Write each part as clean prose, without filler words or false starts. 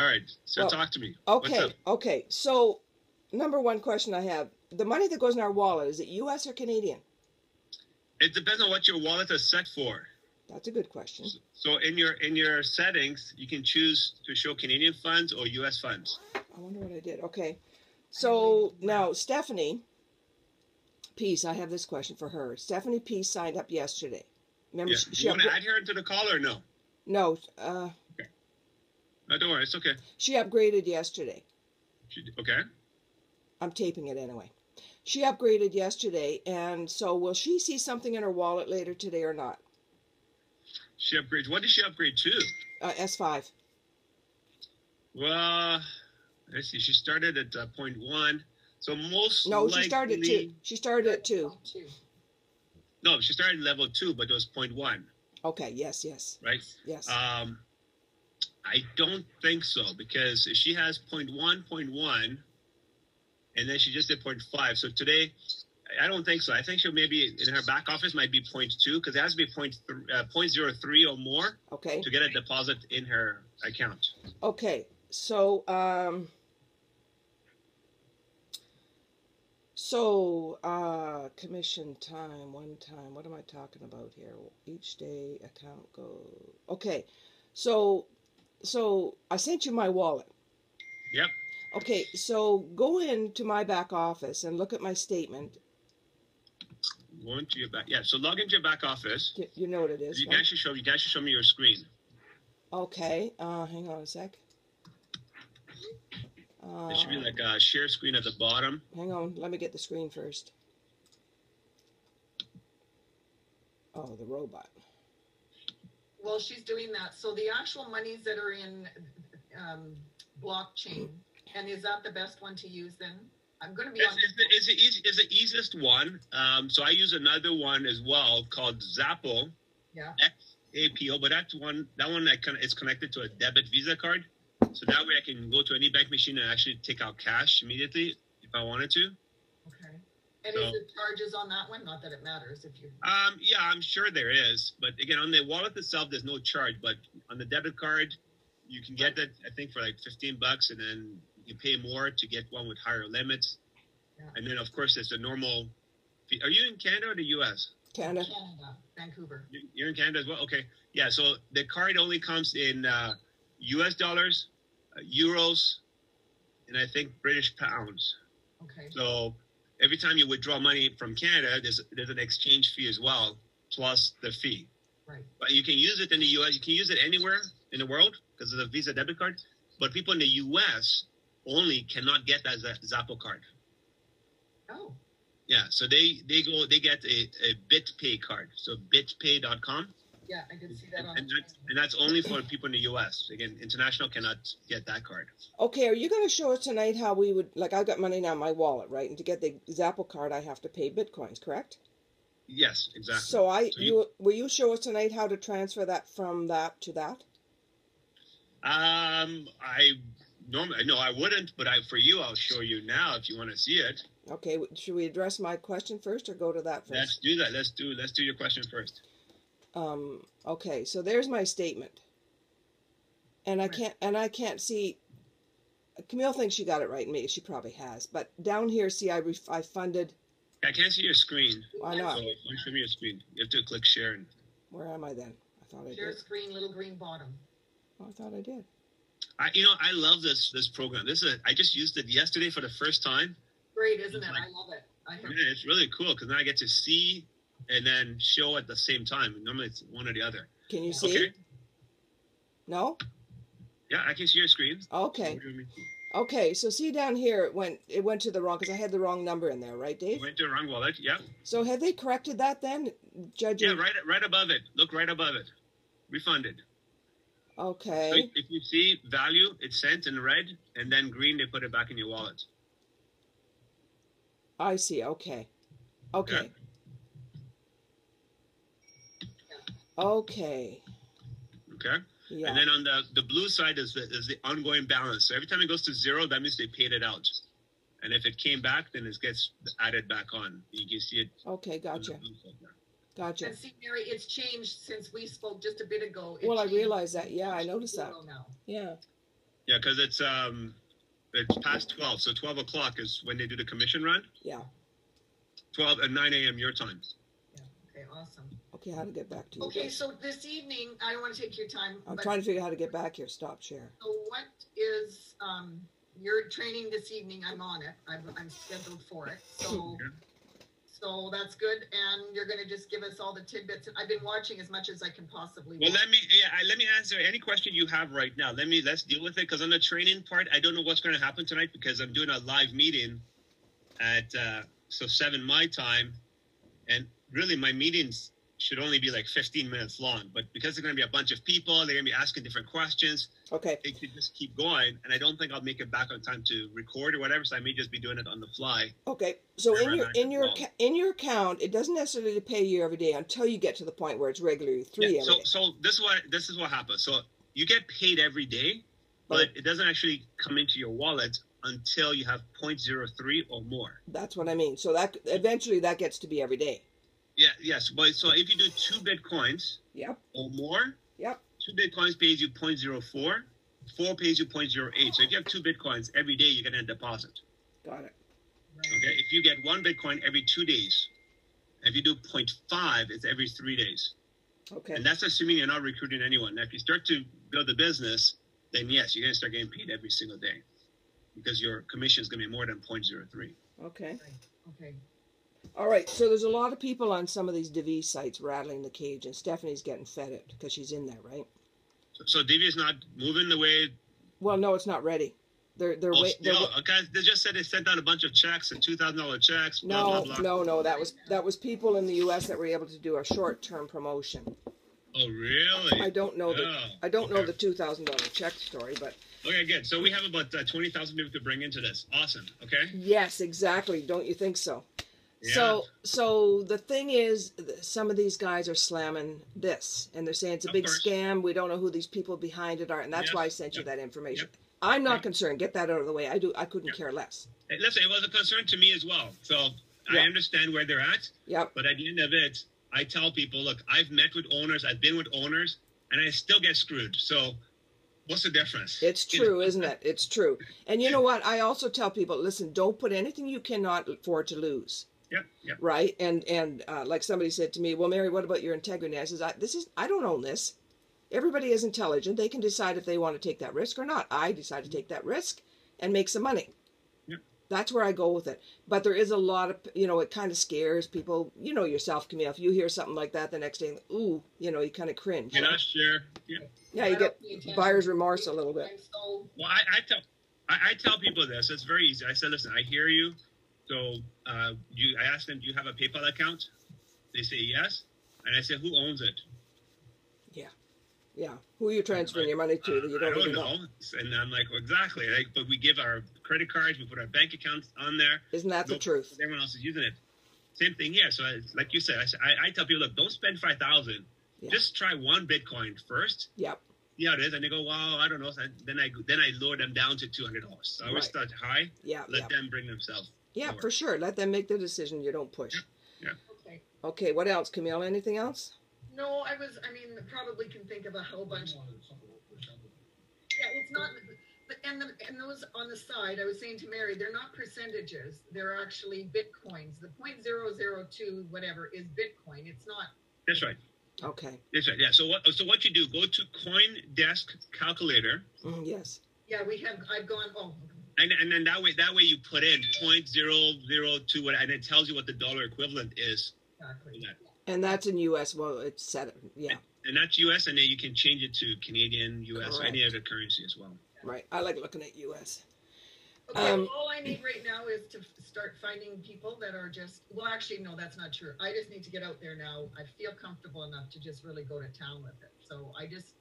All right. So Well, talk to me. Okay, What's up? okay. So, number one question I have: the money that goes in our wallet, is it U.S. or Canadian? It depends on what your wallet is set for. That's a good question. So in your settings, you can choose to show Canadian funds or U.S. funds. I wonder what I did. Okay. So now Stephanie Peace, I have this question for her. Stephanie Peace signed up yesterday. Remember, Yeah. You want to add her into the call or no? No. Okay. No, don't worry. It's okay. She upgraded yesterday. Okay. I'm taping it anyway. She upgraded yesterday, and so will she see something in her wallet later today or not? She upgrades. What did she upgrade to? S5. Well, let's see. She started at 0.1. So most No, likely... she started at 2. She started at 2. No, she started at level 2, but it was 0.1. Okay, yes. Right? Yes. I don't think so, because she has 0.1, and then she just did 0.5. So today, I don't think so. I think she'll maybe, in her back office, might be 0.2, because it has to be 0.03 or more to get a deposit in her account. Okay, so, commission time, one time, what am I talking about here? Each day account go. Okay, so I sent you my wallet. Yep. Okay, so go into my back office and look at my statement. Go into your back. Yeah, so log into your back office. You know what it is. You guys should show me your screen. Okay, hang on a sec. There should be like a share screen at the bottom. Hang on, let me get the screen first. Oh, the robot. Well, she's doing that. So the actual monies that are in blockchain, and is that the best one to use then? I'm going to be on. It's the easiest one. So I use another one as well called Zappo. Yeah. XAPO, but that one is connected to a debit Visa card. So that way I can go to any bank machine and actually take out cash immediately if I wanted to. Okay. And is there charges on that one? Not that it matters if you. Yeah, I'm sure there is. But again, on the wallet itself, there's no charge. But on the debit card, you can get that, I think, for like $15, and then you pay more to get one with higher limits. Yeah. And then, of course, there's the normal fee. Are you in Canada or the U.S.? Canada. Vancouver. You're in Canada as well? Okay. Yeah, so the card only comes in U.S. dollars, euros, and I think British pounds. Okay. So every time you withdraw money from Canada, there's an exchange fee as well, plus the fee. Right. But you can use it in the U.S. You can use it anywhere in the world because of the Visa debit card. But people in the U.S. only cannot get that Zappo card. Oh. Yeah, so they get a BitPay card. So bitpay.com. Yeah, I did see that on. And that's only for people in the U.S. Again, international cannot get that card. Okay, are you going to show us tonight how we would, like, I've got money now in my wallet, right? And to get the Zappo card, I have to pay Bitcoins, correct? Yes, exactly. So will you show us tonight how to transfer that from that to that? I wouldn't, but for you, I'll show you now if you want to see it. Okay, should we address my question first or go to that first? Let's do that. Let's do your question first. Okay, so there's my statement. And I can't see. Camille thinks she got it right, and maybe she probably has. But down here, see, I funded. I can't see your screen. Why not? So show me your screen. You have to click share. Where am I then? I thought I did. Share screen, little green bottom. Oh, I thought I did. I love this program. I just used it yesterday for the first time. Great, isn't it? I love it. Yeah, it's really cool because now I get to see and then show at the same time. Normally it's one or the other. Can you see? Okay. No? Yeah, I can see your screen. Okay. Okay, so see down here, it went to the wrong, because I had the wrong number in there, right, Dave? You went to the wrong wallet, yeah. So have they corrected that then? Judging? Yeah, right above it. Look right above it. Refunded. Okay. So if you see value, it's sent in red, and then green, they put it back in your wallet. I see, okay. Okay. Yeah. Okay. Okay. Yeah. And then on the blue side is the ongoing balance. So every time it goes to zero, that means they paid it out. And if it came back, then it gets added back on. You can see it. Okay, gotcha. Gotcha. And see, Mary, it's changed since we spoke just a bit ago. Well, I realized that. Yeah, I noticed that. Now. Yeah. Yeah, because it's past 12, so 12 o'clock is when they do the commission run. Yeah. 12 at 9 a.m. your time. Yeah. Okay. Awesome. Okay, how to get back to you? Okay, guys. so this evening, I don't want to take your time. I'm but trying to figure out how to get back here. Stop share. So what is your training this evening? I'm on it. I'm scheduled for it. So so that's good. And you're going to just give us all the tidbits. I've been watching as much as I can possibly. Well, let me answer any question you have right now. Let's deal with it, because on the training part, I don't know what's going to happen tonight, because I'm doing a live meeting at 7 my time, and really my meetings should only be like 15 minutes long, but because there's going to be a bunch of people, they're going to be asking different questions. Okay. It could just keep going, and I don't think I'll make it back on time to record or whatever, so I may just be doing it on the fly. Okay. So in your account, it doesn't necessarily pay you every day until you get to the point where it's regularly 3 every day. So this is what happens. So you get paid every day, but it doesn't actually come into your wallet until you have 0.03 or more. That's what I mean. So that eventually that gets to be every day. Yeah. Yes. But so if you do 2 Bitcoins. Yep. Or more. Yep. 2 Bitcoins pays you 0.04. 4 pays you 0.08. So if you have 2 Bitcoins every day, you're going to deposit. Got it. Okay. If you get 1 Bitcoin every 2 days, if you do 0.5, it's every 3 days. Okay. And that's assuming you're not recruiting anyone. Now, if you start to build a business, then yes, you're going to start getting paid every single day, because your commission is going to be more than 0.03. Okay. Okay. All right. So there's a lot of people on some of these Divi sites rattling the cage, and Stephanie's getting fed it because she's in there, right? So Divi is not moving the way. Well, no, it's not ready. They're Okay. They just said they sent out a bunch of checks and $2,000 checks. Blah, blah, blah. No. That was people in the U.S. that were able to do a short-term promotion. Oh, really? I don't know the $2,000 check story, but. Okay, good. So we have about 20,000 people to bring into this. Awesome. Okay. Yes, exactly. Don't you think so? Yeah. So the thing is, some of these guys are slamming this, and they're saying it's a big scam. We don't know who these people behind it are, and that's why I sent you that information. Yep. I'm not concerned. Get that out of the way. I couldn't care less. Hey, listen, it was a concern to me as well. So I understand where they're at. Yep. But at the end of it, I tell people, look, I've met with owners, I've been with owners, and I still get screwed. So what's the difference? It's true, isn't it? It's true. And you know what? I also tell people, listen, don't put anything you cannot afford to lose. Yep. Right? And like somebody said to me, well, Mary, what about your integrity? I says, I don't own this. Everybody is intelligent. They can decide if they want to take that risk or not. I decide to take that risk and make some money. Yep. That's where I go with it. But there is a lot of, it kind of scares people. You know yourself, Camille. If you hear something like that the next day, ooh, you kind of cringe. Yeah, sure. Yeah, you get buyer's remorse a little bit. Well, I tell people this. It's very easy. I said, listen, I hear you. So I asked them, do you have a PayPal account? They say yes. And I said, who owns it? Yeah. Who are you transferring your money to that you don't even know? And I'm like, well, exactly. But we give our credit cards, we put our bank accounts on there. Isn't that the truth? Everyone else is using it. Same thing here. So like you said, I tell people, look, don't spend $5,000. Yeah. Just try 1 Bitcoin first. Yep. See how it is. And they go, well, I don't know. So then I lower them down to $200. So I always start high. Yeah. Let them bring themselves. Yeah, lower. For sure. Let them make the decision. You don't push. Yeah. Okay. What else, Camille? Anything else? No, probably can think of a whole bunch. Yeah, it's not, and those on the side, I was saying to Mary, they're not percentages. They're actually Bitcoins. The 0.002 whatever is Bitcoin. It's not. That's right. Okay. That's right. Yeah. So what you do? Go to CoinDesk Calculator. Yes. Yeah, I've gone. Oh. And then that way you put in 0.002 and it tells you what the dollar equivalent is. Exactly. And that's in U.S. Well, it's set. Yeah. And that's U.S. and then you can change it to Canadian, U.S. or any other currency as well. Right. I like looking at U.S. Okay. All I need right now is to start finding people that are just. Well, actually, no, that's not true. I just need to get out there now. I feel comfortable enough to just really go to town with it. So I just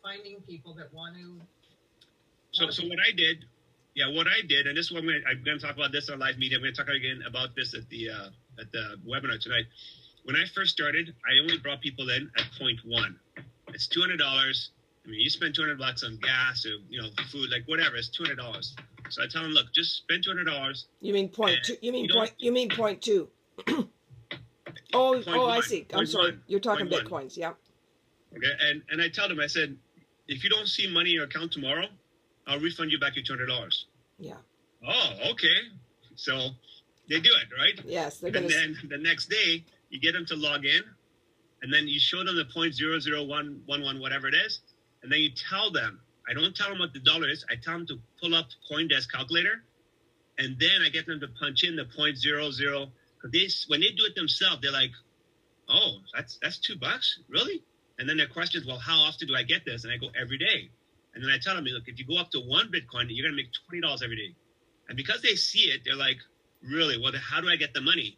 finding people that want to. So what I did. Yeah, what I did, and this is what I'm going to talk about this on live media. I'm going to talk again about this at the webinar tonight. When I first started, I only brought people in at 0.1. It's $200. I mean, you spend $200 on gas or food, like whatever. It's $200. So I tell them, look, just spend $200. You mean 0.2? You mean 0.2? Oh, I see. I'm sorry. You're talking Bitcoins. Yeah. Okay, and I tell them, I said, if you don't see money in your account tomorrow, I'll refund you back your $200. Yeah. Oh, okay. So they do it, right? Yes, they're And gonna. then the next day, you get them to log in, and then you show them the 0.00111, whatever it is, and then you tell them. I don't tell them what the dollar is. I tell them to pull up CoinDesk calculator, and then I get them to punch in the 0.00. Because when they do it themselves, they're like, "Oh, that's $2, really?" And then their question is, "Well, how often do I get this?" And I go, "Every day." And then I tell them, "Look, if you go up to 1 Bitcoin, you're gonna make $20 every day." And because they see it, they're like, "Really? Well, how do I get the money?"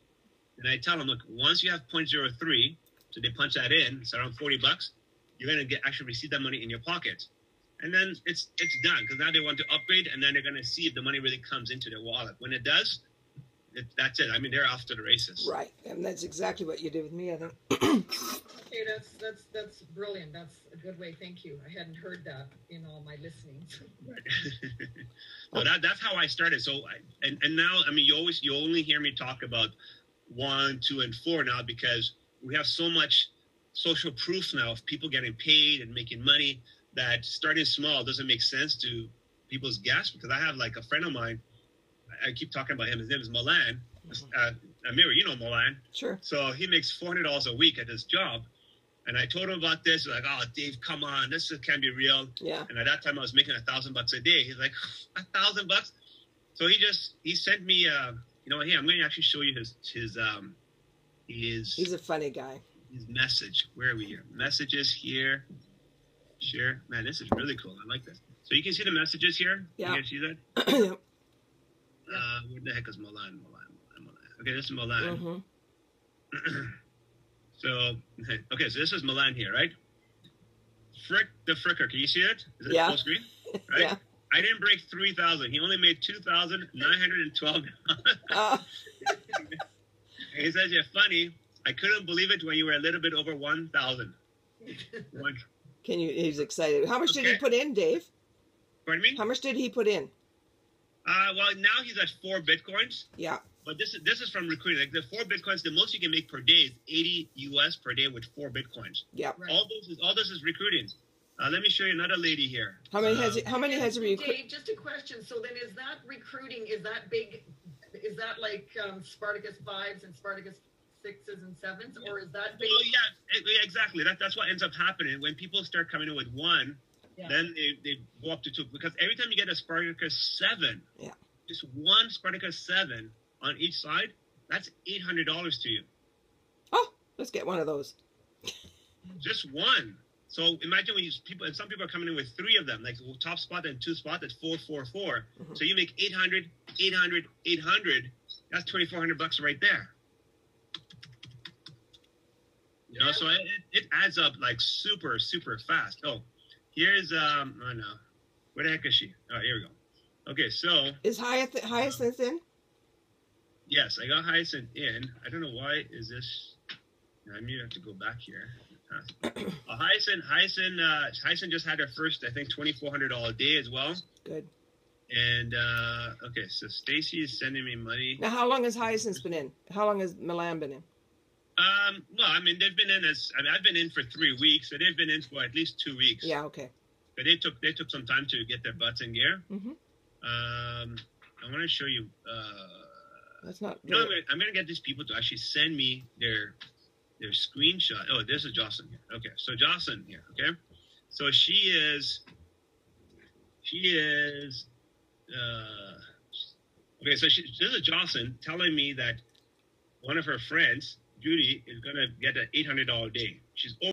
And I tell them, "Look, once you have 0.03, so they punch that in, it's around $40. You're gonna actually receive that money in your pocket." And then it's done, because now they want to upgrade, and then they're going to see if the money really comes into their wallet. When it does, that's it. I mean, they're off to the races. Right, and that's exactly what you did with me, I think. Okay, that's brilliant. That's a good way. Thank you. I hadn't heard that in all my listenings. Right. So that's how I started. So and now, I mean, you only hear me talk about 1, 2, and 4 now, because we have so much social proof now of people getting paid and making money, that starting small doesn't make sense to people's guests. Because I have like a friend of mine, I keep talking about him. His name is Milan. Amir, you know Milan. Sure. So he makes $400 a week at his job. And I told him about this. He's like, "Oh, Dave, come on, this can't be real." Yeah. And at that time, I was making $1,000 a day. He's like, $1,000? So he sent me, hey, I'm going to actually show you He's a funny guy. his message. Where are we here? Messages here. Sure. Man, this is really cool. I like this. So you can see the messages here? Yeah. You can see that? Yep. What the heck is Milan? Okay, this is Milan. Mm-hmm. So this is Milan here, right? Frick the Fricker. Can you see it? Is it Yeah. full screen? Right? Yeah. I didn't break 3,000. He only made 2,912. He says, "You're funny. I couldn't believe it when you were a little bit over 1,000." He's excited. How much did he Okay. put in, Dave? Pardon me? How much did he put in? Well, now he's at 4 Bitcoins. Yeah. But this is from recruiting. Like the 4 Bitcoins, the most you can make per day is 80 US per day with 4 Bitcoins. Yep. Right. All this is recruiting. Let me show you another lady here. How many has he recruited? Dave, just a question. So then, is that recruiting? Is that big? Is that like Spartacus 5s and Spartacus 6s and 7s, or is that big? Well, yeah, exactly. That's what ends up happening when people start coming in with 1. Yeah. Then they go up to 2, because every time you get a Spartacus 7, Yeah. just 1 Spartacus 7 on each side, that's $800 to you. Oh, let's get one of those. Just 1. So imagine when some people are coming in with 3 of them, like top spot and 2 spot, that's 444. Mm-hmm. So you make 800, 800, 800. That's $2,400 right there. You know, so it adds up like super, super fast. Oh, here's oh no, where the heck is she? Oh, here we go. Okay, so Is Hyacinth in? yes, I got Hyacinth in. I don't know why is this. I may have to go back here. Hyacinth just had her first, I think, $2,400 day as well. Good. And okay, so Stacy is sending me money. Now, how long has Hyacinth been in? How long has Milan been in? Well, I mean, they've been in I've been in for 3 weeks, so they've been in for at least 2 weeks. Yeah. Okay. But they took some time to get their butts in gear. Mm-hmm. I want to show you. That's not. No, I'm gonna get these people to actually send me their screenshot. Oh, this is Jocelyn here. Okay, so Jocelyn here. Okay, so she is. Okay, so this is Jocelyn telling me that one of her friends, Judy, is gonna get an $800 day. She's